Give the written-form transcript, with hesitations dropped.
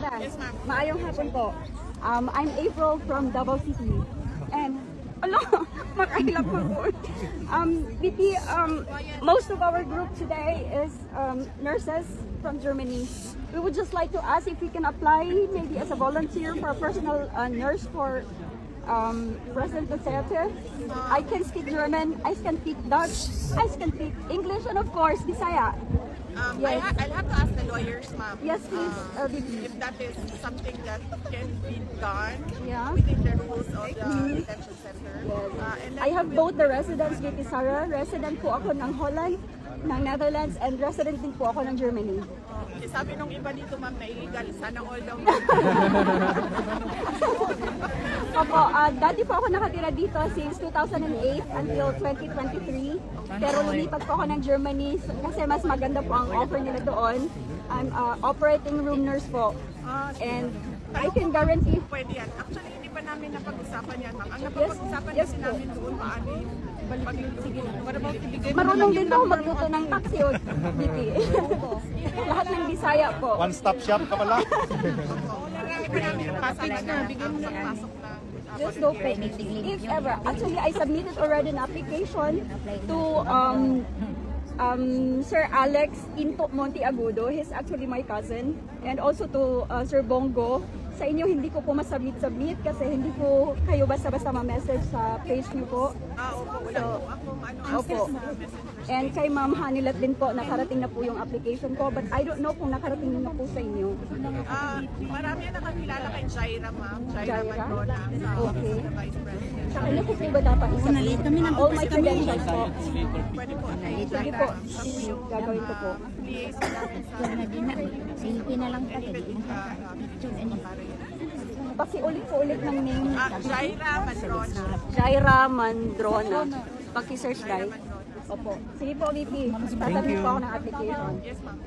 Sara. Yes, ma'am. Maayong hapon po. I'm April from Davao City. And, makahilap po po. VP, most of our group today is nurses from Germany. We would just like to ask if we can apply maybe as a volunteer for a personal nurse for President Duterte. I can speak German, I can speak Dutch, I can speak English, and of course, Bisaya. Yes. I'll have to ask the lawyers, ma'am. Yes, please, VP. If that is something that can be done Yeah. within the rules of the detention center. And then I have both the residence, VP Sara. Resident po ako ng Holland, ng Netherlands, and resident din po ako ng Germany. sabi nung iba dito, ma'am, na illegal. Sana all daw. Opo, dati po ako nakatira dito since 2008 until 2023. Pero lumipat po ako ng Germany kasi mas maganda po ang offer nila doon. I'm operating room nurse po. And I can guarantee... Pwede yan. Actually, hindi pa namin napag-usapan yan, ma'am. Ang napag-usapan kasi namin doon, paano yung what about ibigay mo Marunong din ako magluto ng taxi o BP. Lahat ng Bisaya po. One-stop shop ka pala. Hindi pa namin napasok na, bigyan mo ng pasok na. Just go pay. If ever. Actually, I submitted already an application to Sir Alex Into Monteagudo. He's actually my cousin. And also to Sir Bongo. Sa inyo, hindi ko po masubmit kasi hindi po kayo basta-basta ma-message sa page niyo po. Opo, wala po ako. Opo. And kay Ma'am Hanilat din po, nakarating na po yung application ko. But I don't know kung nakarating na po sa inyo. Marami na nakakilala kay Jaira, ma'am. Jaira Jaira? Madrona. Okay. Sa Vice President. Sa kanya ko po ba dapat isubmit? All my credentials po. Pwede po. Sige po. Gagawin ko po. Liaison natin sa Sige na lang pala. Paki-ulit po ulit ng name. Jaira Madrona. Jaira Mandrona. Paki-search guys. Opo. Sige po, VP. Tatanong po ako ng application. Yes, ma'am.